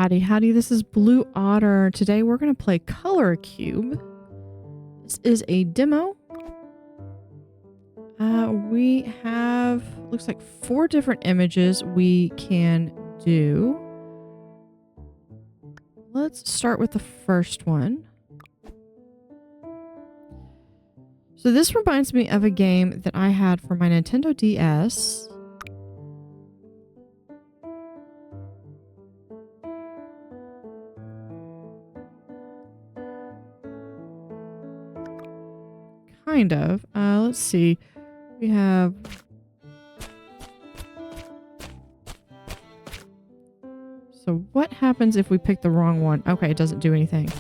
Howdy, howdy. This is Blue Otter. Today we're going to play Color Cube. This is a demo. We have, looks like 4 different images we can do. Let's start with the first one. So this reminds me of a game that I had for my Nintendo DS. Kind of. Let's see. We have... So what happens if we pick the wrong one? Okay, it doesn't do anything.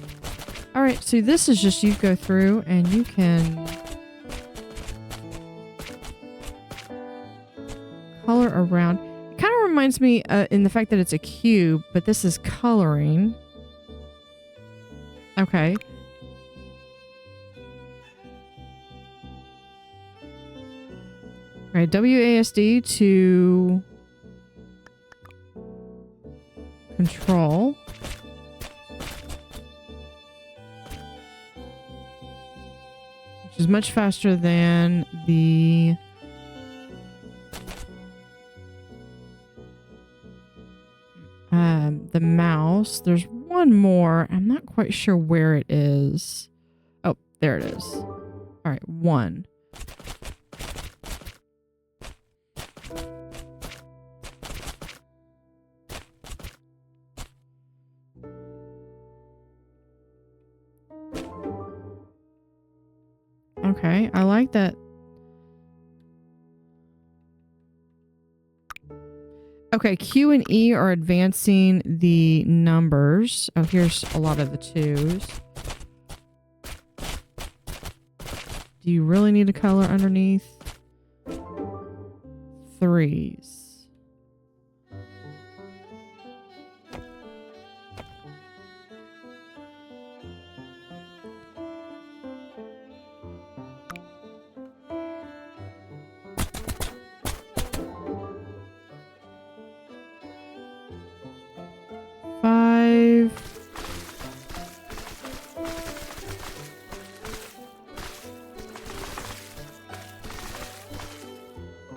Alright, so this is just you go through and you can... color around. It kind of reminds me in the fact that it's a cube, but this is coloring. Okay. Alright, WASD to control. Which is much faster than the mouse. There's one more. I'm not quite sure where it is. Oh, there it is. Alright, 1. Okay, I like that. Okay, Q and E are advancing the numbers. Oh, here's a lot of the 2s. Do you really need a color underneath? 3s.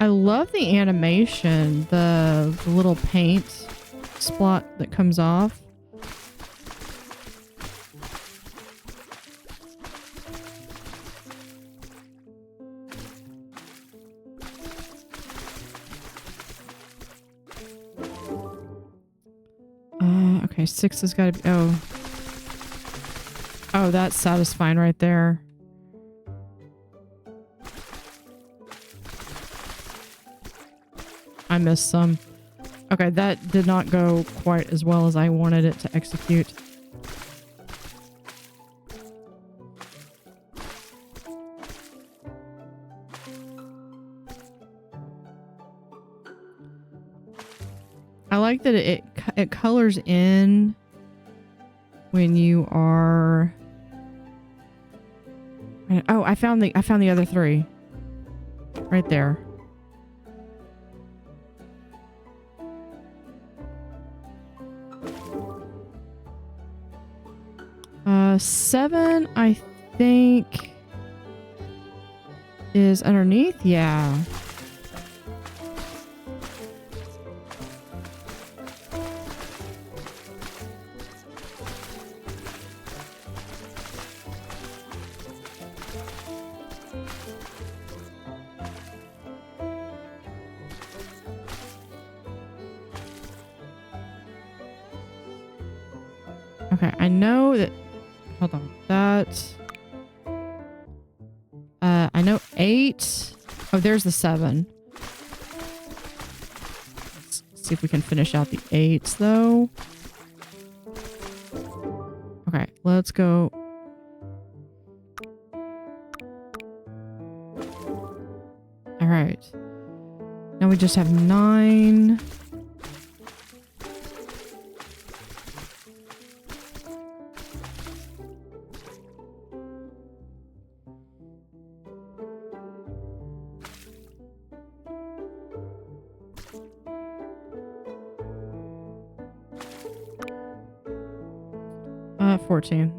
I love the animation, the little paint splot that comes off. Okay, 6 has got to be... Oh. Oh, that's satisfying right there. I missed some. Okay, that did not go quite as well as I wanted it to execute. I like that it colors in when you are... Oh, I found the other 3 right there. Seven, I think, is underneath. Yeah. Okay, I know that... Hold on. That... I know 8... Oh, there's the 7. Let's see if we can finish out the 8s, though. Okay, let's go... Alright. Now we just have 9... 14.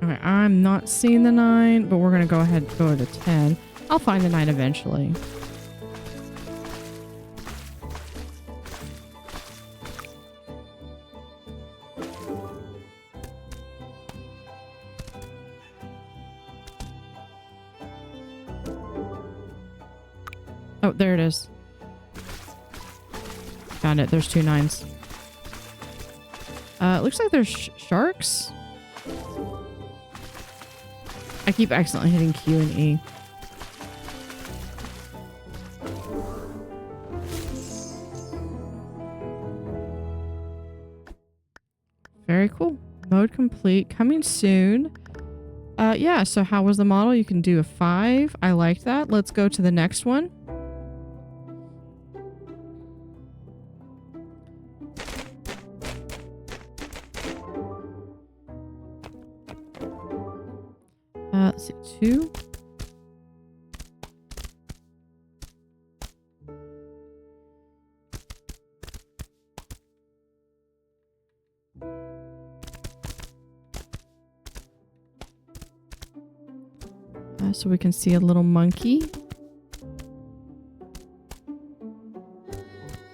Okay, I'm not seeing the 9, but we're going to go ahead and go to 10. I'll find the 9 eventually. Oh, there it is. Found it. There's 2 9s. It looks like there's sharks. I keep accidentally hitting Q and E. Very cool. Mode complete. Coming soon. Yeah, so how was the model? You can do a 5. I liked that. Let's go to the next one. Let's see, 2. So we can see a little monkey.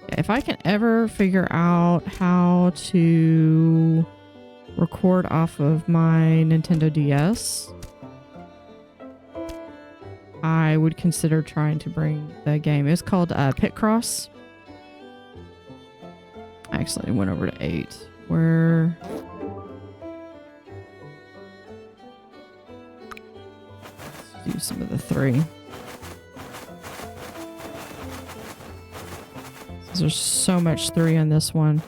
Yeah, if I can ever figure out how to record off of my Nintendo DS, I would consider trying to bring the game. It's called Pit Cross. I accidentally went over to 8. Where... do some of the 3. There's so much 3 on this one.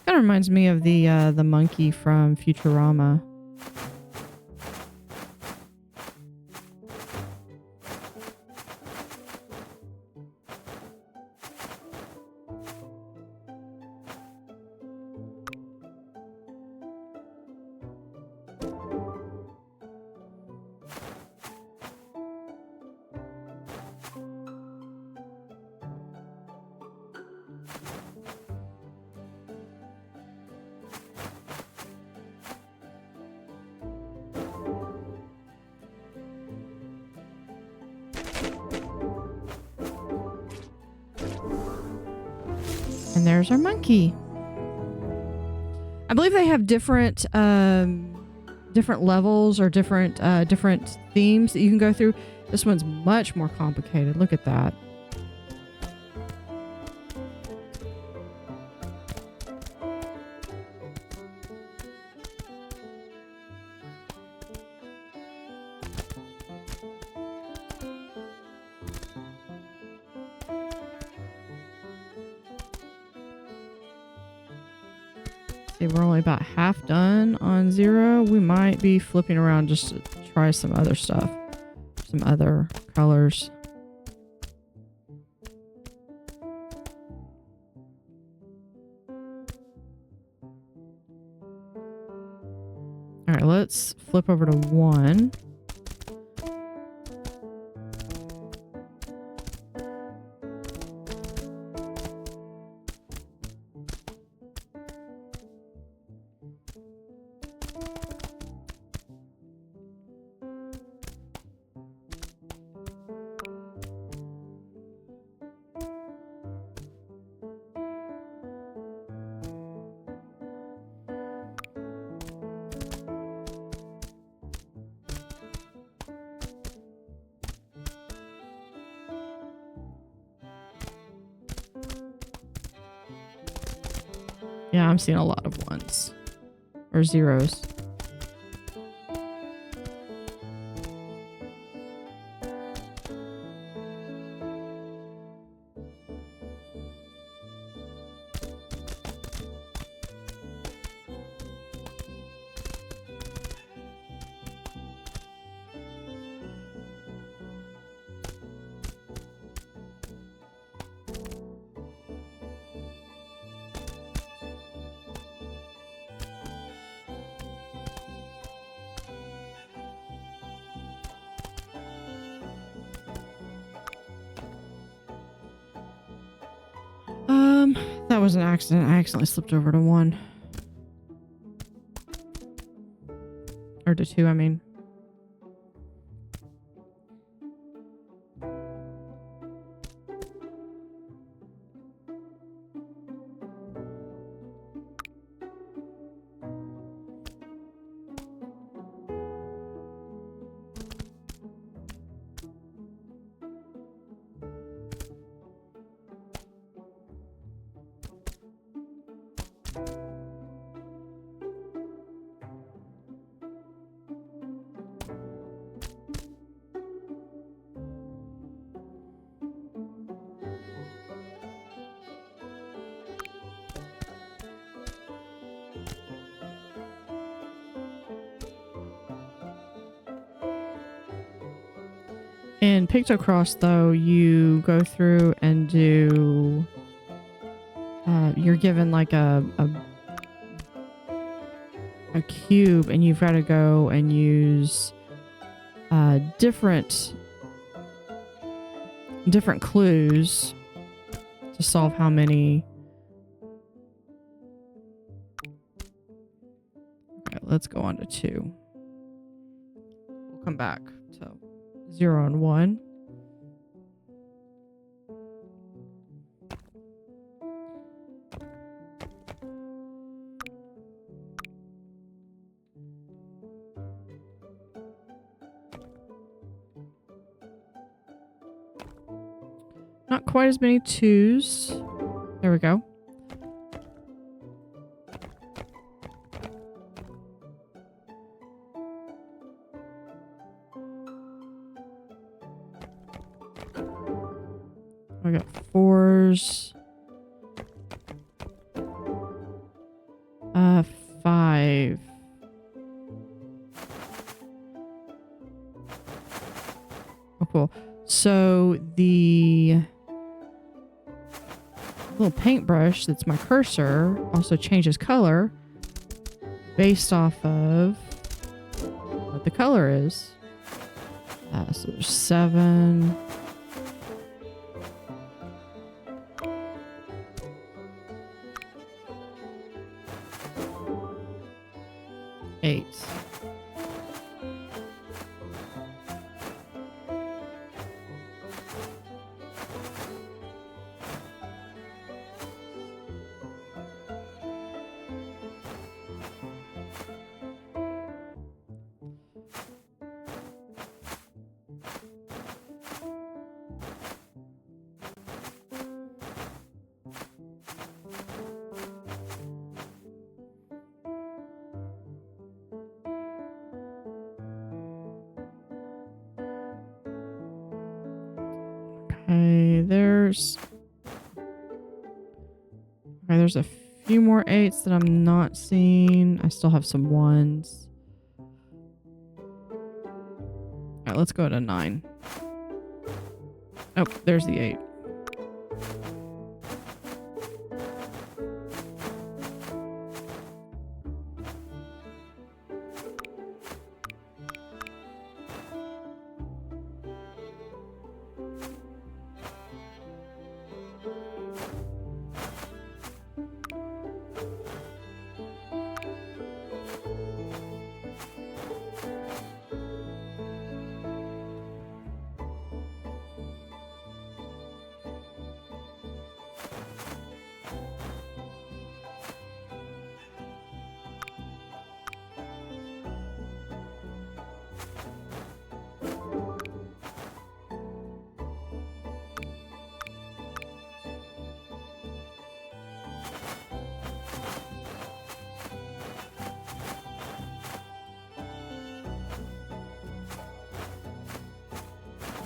Kind of reminds me of the monkey from Futurama. And there's our monkey. I believe they have different different levels or different themes that you can go through. This one's much more complicated. Look at that. See, we're only about half done on 0. We might be flipping around just to try some other stuff. Some other colors. Alright, let's flip over to 1. Yeah, I'm seeing a lot of 1s. Or 0s. that was an accident. I accidentally slipped over to 1. Or to 2, I mean. In Pictocross, though, you go through and do... you're given like a cube, and you've got to go and use different clues to solve how many... Okay, let's go on to 2. We'll come back to 0 and 1. Not quite as many 2s. There we go. I got 4s. 5. Oh, cool. So the little paintbrush that's my cursor also changes color based off of what the color is. So there's 7. 8. Okay, there's a few more 8s that I'm not seeing. I still have some 1s. All right, let's go to 9. Oh, there's the 8.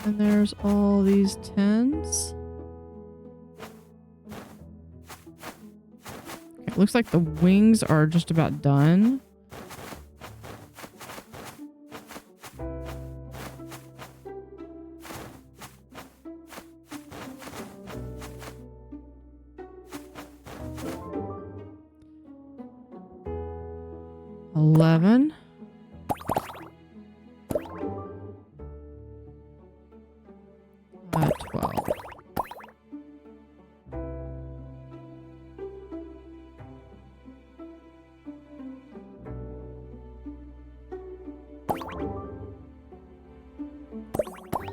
And there's all these 10s. Okay, looks like the wings are just about done. $11. 12.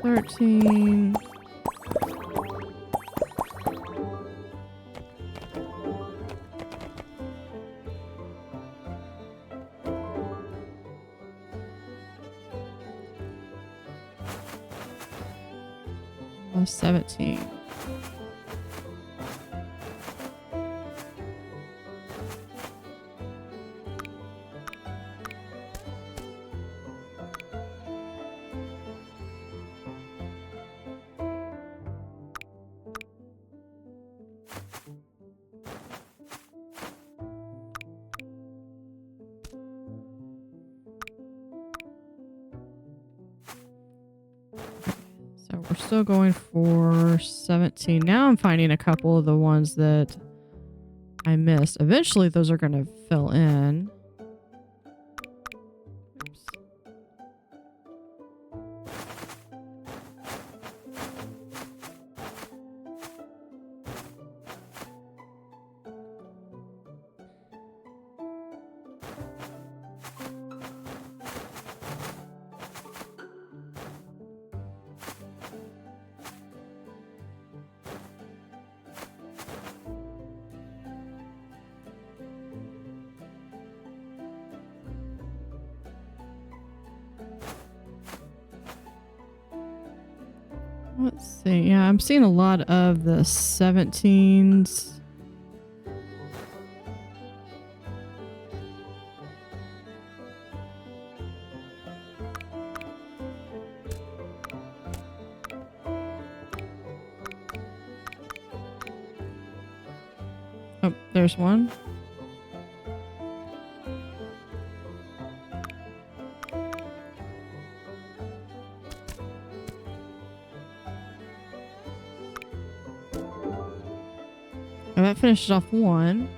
13. Plus 17. So we're still going for 17. Now I'm finding a couple of the ones that I missed. Eventually those are going to fill in. Oops. Let's see. Yeah, I'm seeing a lot of the 17s. Oh, there's one. And that finishes off one.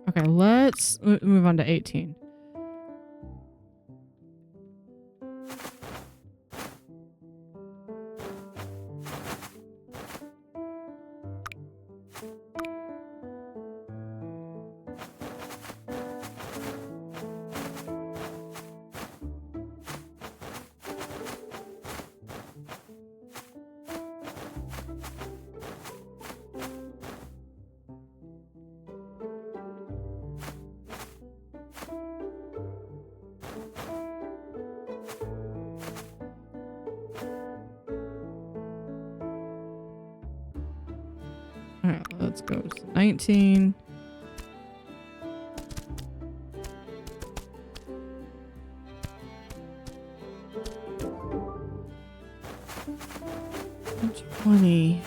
Okay, let's move on to 18. All right, let's go to 19. And 20.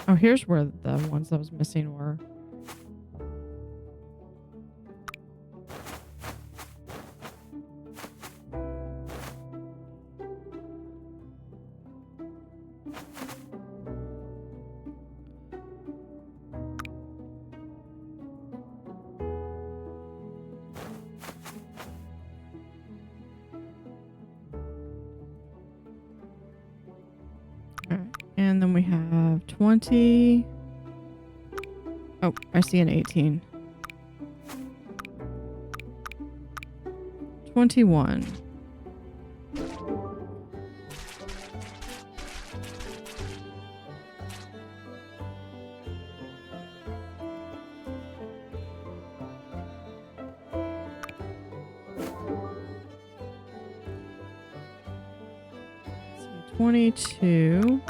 Oh, here's where the ones that was missing were. And then we have 20. Oh, I see an 18. 21. Let's see, 22.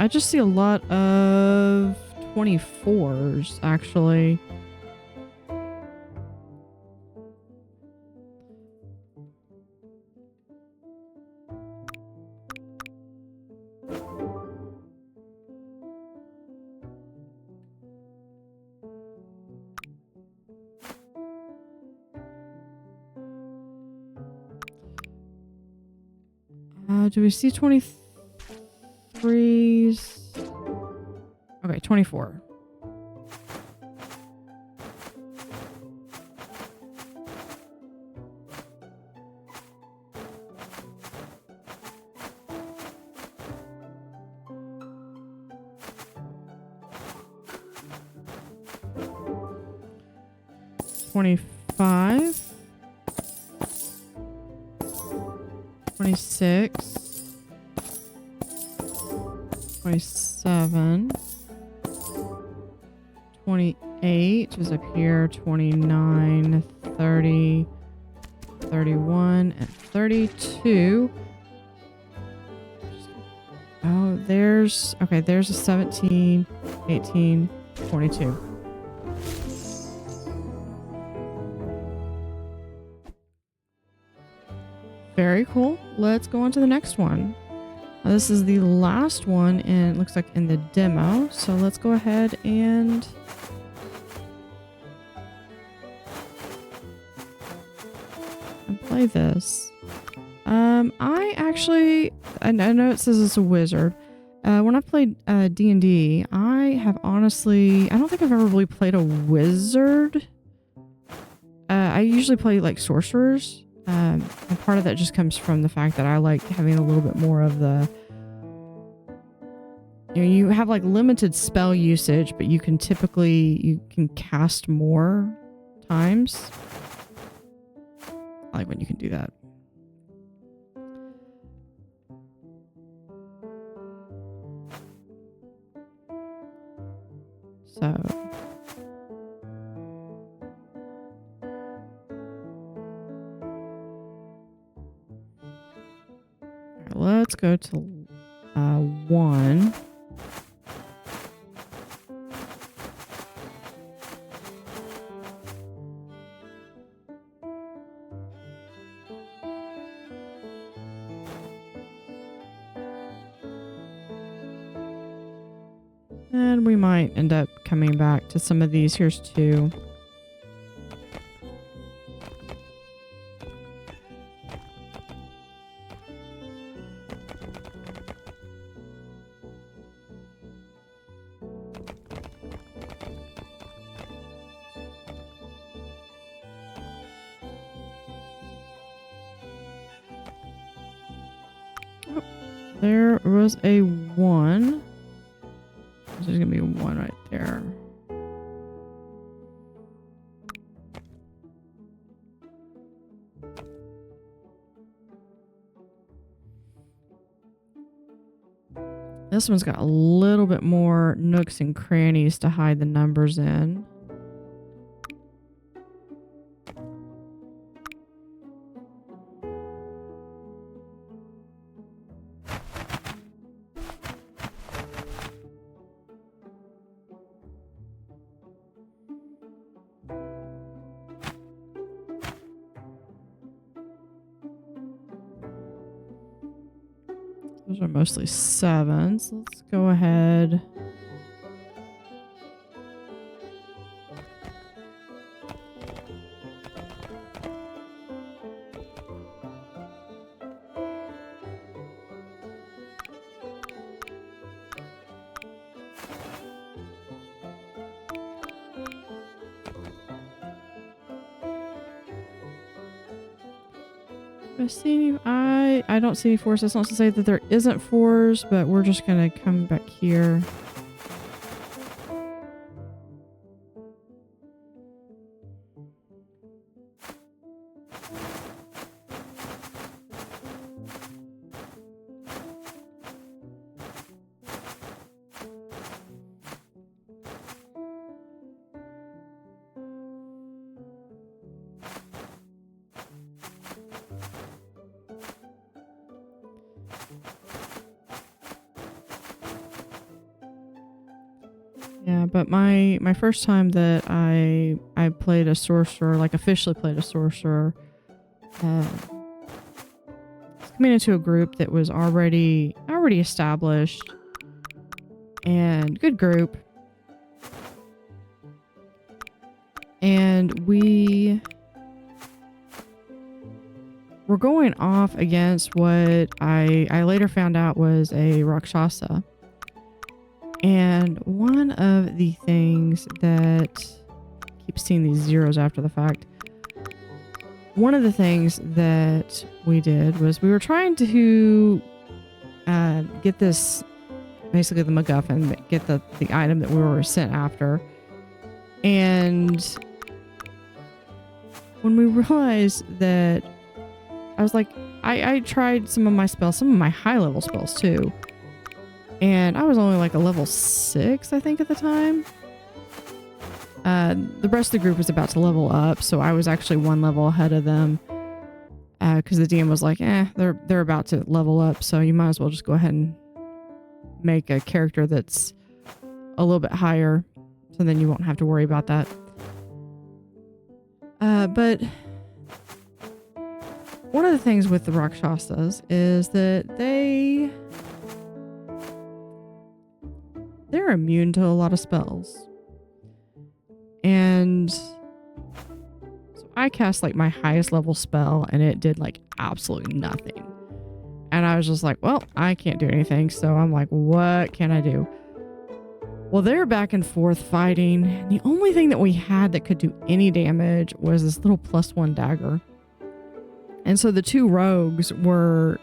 I just see a lot of 24s, actually. Do we see 23s? Okay, 24. $25, 26, 27, 28 is up here, 29, 30, 31, and 32. Oh, there's a 17, 18, 22. Very cool. Let's go on to the next one. Now, this is the last one, and it looks like in the demo. So let's go ahead and play this. I know it says it's a wizard. When I played D&D, I don't think I've ever really played a wizard. I usually play like sorcerers. And part of that just comes from the fact that I like having a little bit more of the, you have like limited spell usage, but you can cast more times. I like when you can do that. So let's go to 1. And we might end up coming back to some of these. Here's 2. There was a 1. There's going to be a 1 right there. This one's got a little bit more nooks and crannies to hide the numbers in. Those are mostly 7s. Let's go ahead. I don't see any 4s. That's not to say that there isn't 4s, but we're just gonna come back here. Yeah, but my first time that I played a sorcerer, like officially played a sorcerer, coming into a group that was already established and good group, and we we're going off against what I later found out was a Rakshasa. And one of the things that, I keep seeing these zeros after the fact. One of the things that we did was we were trying to get this, basically the MacGuffin, get the item that we were sent after. And when we realized that, I was like, I tried some of my spells, some of my high level spells too. And I was only like a level 6, I think, at the time. The rest of the group was about to level up, so I was actually 1 level ahead of them. Because the DM was like, they're about to level up, so you might as well just go ahead and make a character that's a little bit higher, so then you won't have to worry about that. But one of the things with the Rakshasas is that they're immune to a lot of spells. And so I cast like my highest level spell and it did like absolutely nothing. And I was just like, well, I can't do anything. So I'm like, what can I do? Well, they're back and forth fighting. The only thing that we had that could do any damage was this little +1 dagger. And so the two rogues were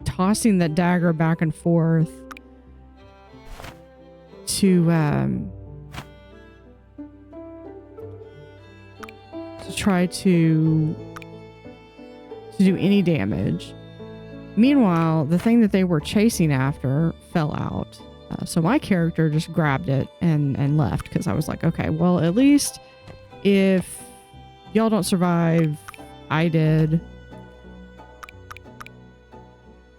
tossing that dagger back and forth to try to do any damage. Meanwhile, the thing that they were chasing after fell out. So my character just grabbed it and left, because I was like, okay, well, at least if y'all don't survive, I did.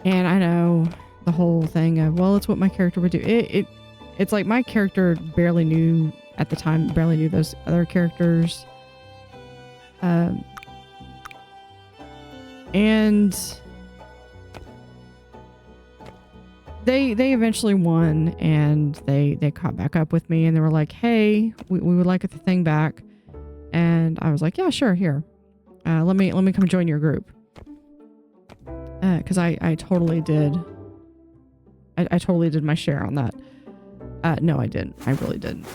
And I know the whole thing of, well, it's what my character would do. It's like my character barely knew at the time, barely knew those other characters. And they eventually won, and they caught back up with me, and they were like, hey, we would like the thing back. And I was like, yeah, sure, here. Let me come join your group. Because I totally did. I totally did my share on that. No, I didn't. I really didn't.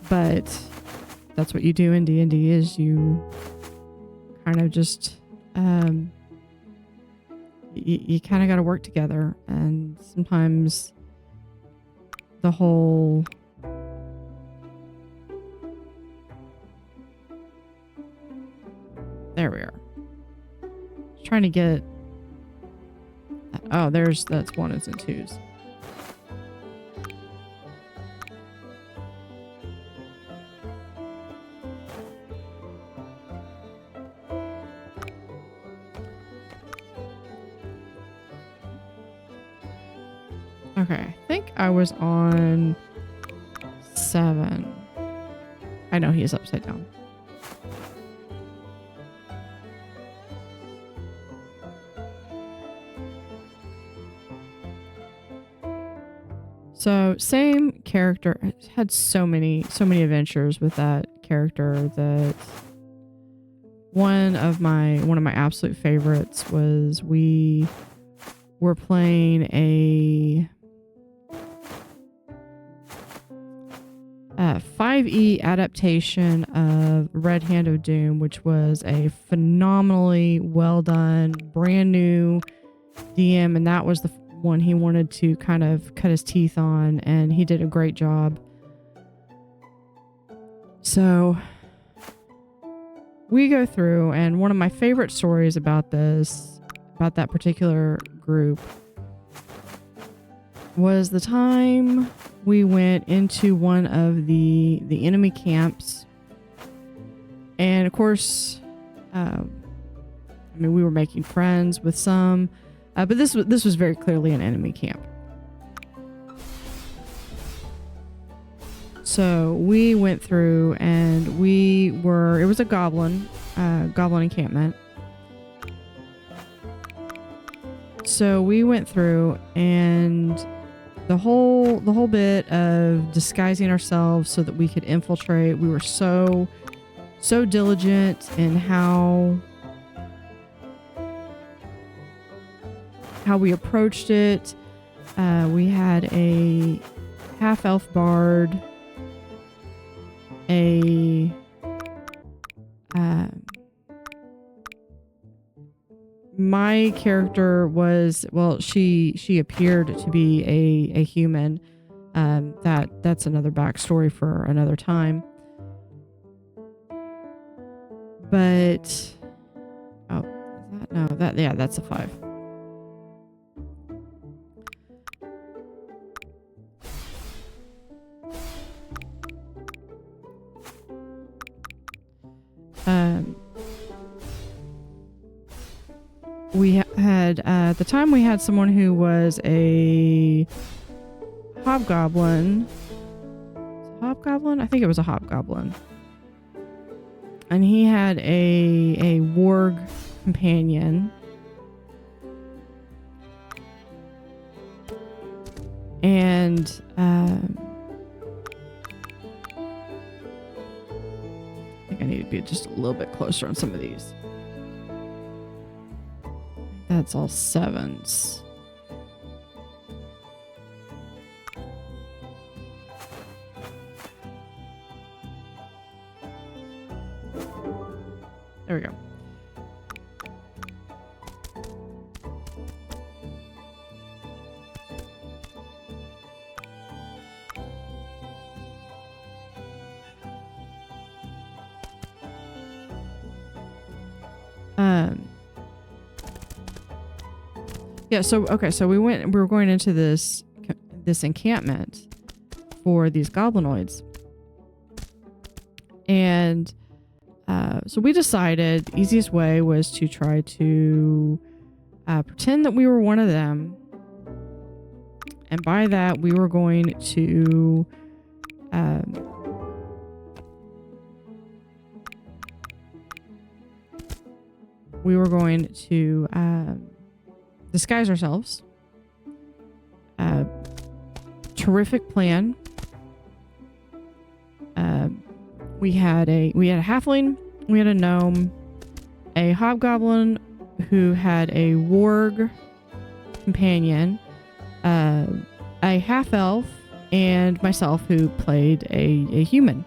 But that's what you do in D&D, is you kind of just you kind of got to work together, and sometimes the whole there we are. Just trying to get. Oh, that's 1s and 2s. Okay, I think I was on 7. I know he is upside down. So same character. I had so many adventures with that character that one of my absolute favorites was we were playing a 5e adaptation of Red Hand of Doom, which was a phenomenally well done, brand new DM, and that was the one he wanted to kind of cut his teeth on, and he did a great job. So we go through, and one of my favorite stories about that particular group was the time we went into one of the enemy camps, and of course, we were making friends with some, but this was very clearly an enemy camp. So we went through, and it was a goblin encampment. So we went through, and the whole bit of disguising ourselves so that we could infiltrate. We were so diligent in how how we approached it. We had a half-elf bard, my character was, well, she appeared to be a human. That's another backstory for another time. But that's a 5. We had, at the time, we had someone who was a hobgoblin. Hobgoblin? I think it was a hobgoblin. And he had a warg companion. And I think I need to be just a little bit closer on some of these. That's all 7s. There we go. Yeah, so okay, so we were going into this encampment for these goblinoids. And so we decided the easiest way was to try to pretend that we were one of them. And by that, we were going to disguise ourselves. Terrific plan. We had a halfling, we had a gnome, a hobgoblin who had a warg companion, a half elf, and myself who played a human.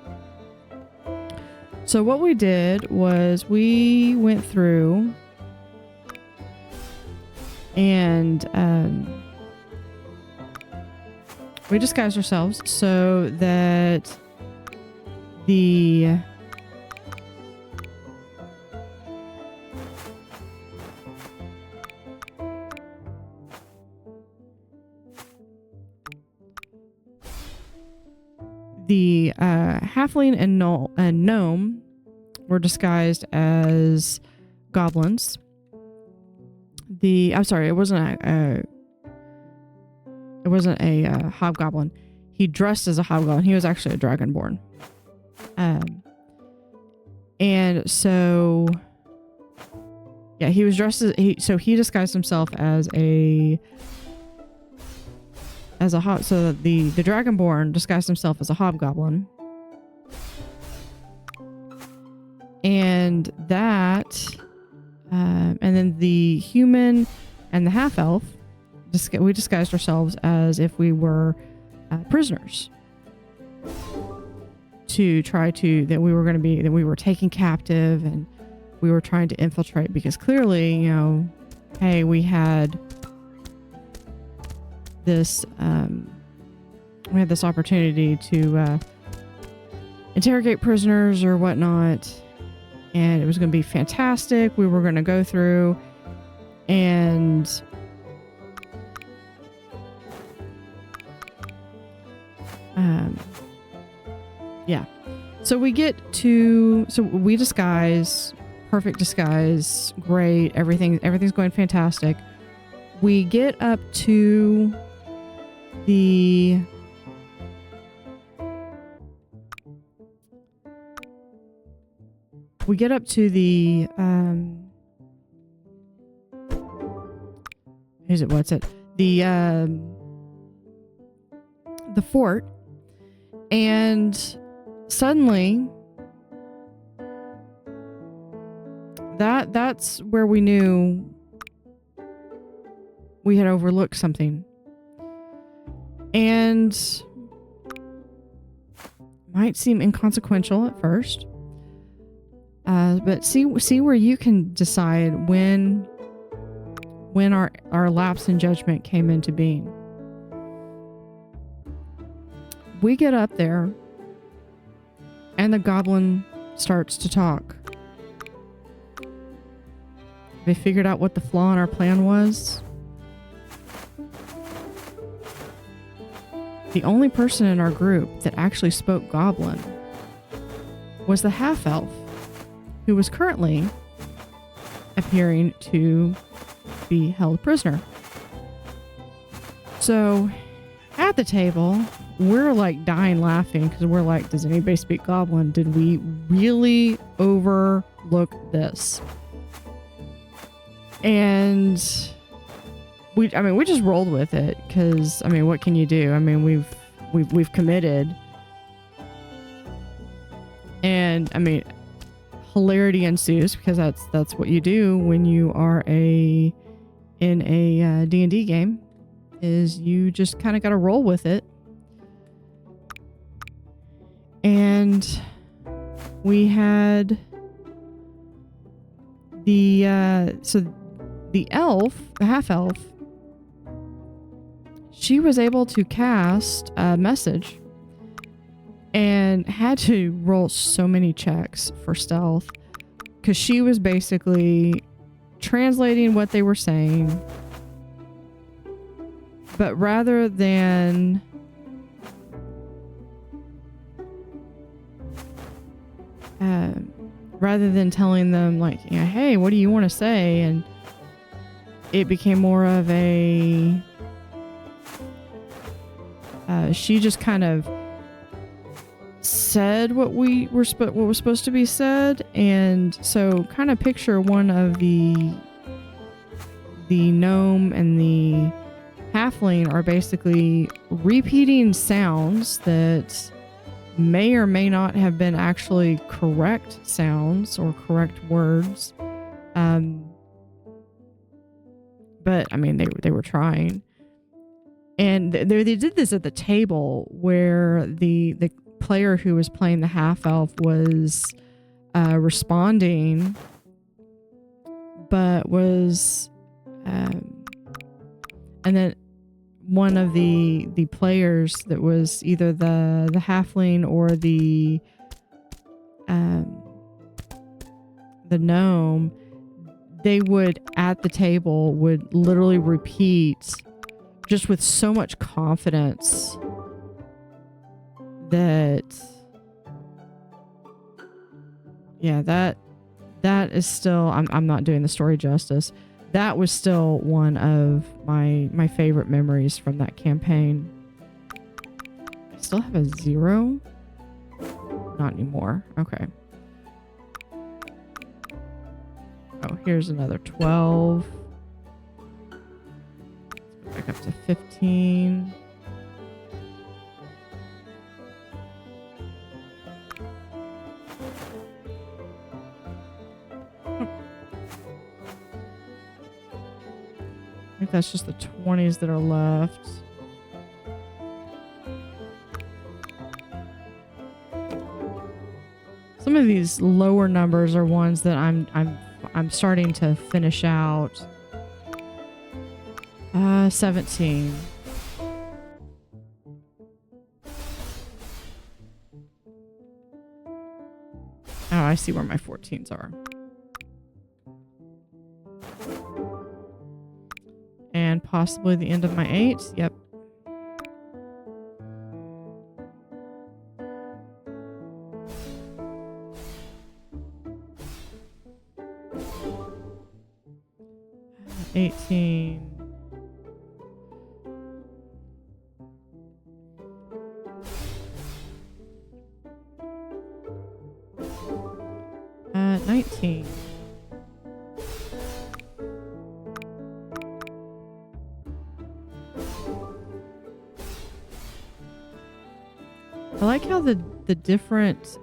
So what we did was we went through and we disguised ourselves so that the halfling and gnome were disguised as goblins. I'm sorry, it wasn't a hobgoblin. He dressed as a hobgoblin. He was actually a dragonborn. And so, yeah, he was dressed as he disguised himself as so the dragonborn disguised himself as a hobgoblin. And that, and then the human and the half elf, we disguised ourselves as if we were prisoners, to try to that we were taken captive and we were trying to infiltrate, because clearly, you know, hey, we had this opportunity to interrogate prisoners or whatnot, and it was going to be fantastic. We were going to go through and yeah. So we disguise, perfect disguise, great, everything's going fantastic. We get up to the the fort, and suddenly that's where we knew we had overlooked something. And might seem inconsequential at first. But see where you can decide when our lapse in judgment came into being. We get up there and the goblin starts to talk. They figured out what the flaw in our plan was. The only person in our group that actually spoke goblin was the half-elf, who was currently appearing to be held prisoner. So at the table, we're like dying laughing because we're like, does anybody speak goblin? Did we really overlook this? And we just rolled with it because, I mean, what can you do? I mean, we've committed. And I mean, hilarity ensues because that's what you do when you are in a D&D game, is you just kind of got to roll with it. And we had the elf, the half elf, she was able to cast a message and had to roll so many checks for stealth because she was basically translating what they were saying, but rather than telling them like, you know, hey, what do you want to say? And it became more of a she just kind of said what was supposed to be said. And so kind of picture one of the gnome and the halfling are basically repeating sounds that may or may not have been actually correct sounds or correct words. But I mean, they were trying. And they did this at the table where the player who was playing the half-elf was responding, but was... and then one of the players that was either the halfling or the gnome, they would at the table would literally repeat just with so much confidence that that is still, I'm not doing the story justice. That was still one of my favorite memories from that campaign. I still have a 0? Not anymore. Okay. Oh, here's another 12. Let's go back up to 15. I think that's just the 20s that are left. Some of these lower numbers are ones that I'm starting to finish out. 17. Oh, I see where my 14s are. And possibly the end of my 8. Yep. Uh, 18. Uh, 19. I like how the different,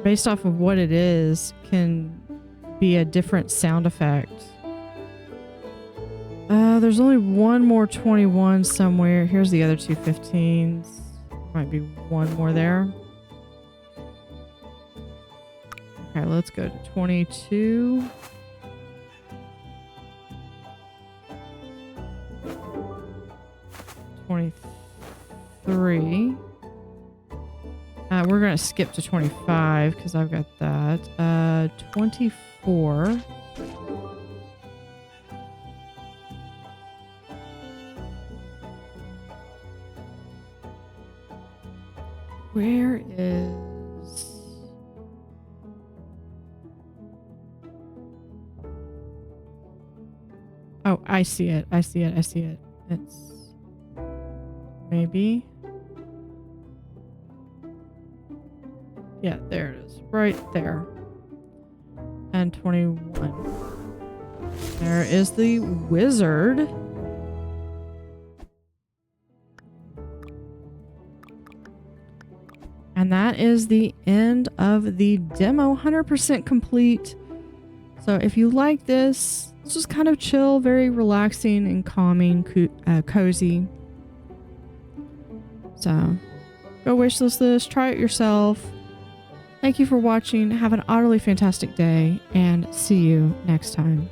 based off of what it is, can be a different sound effect There's only one more 21 somewhere. Here's the other two 15s. Might be one more there. Okay, let's go to 22. 23. We're going to skip to 25 because I've got that. 24. Where is... Oh, I see it. I see it. I see it. It's... Maybe... Yeah, there it is. Right there. And 21. There is the wizard. And that is the end of the demo. 100% complete. So if you like this, it's just kind of chill, very relaxing and calming, cozy. So go wishlist this, try it yourself. Thank you for watching. Have an utterly fantastic day and see you next time.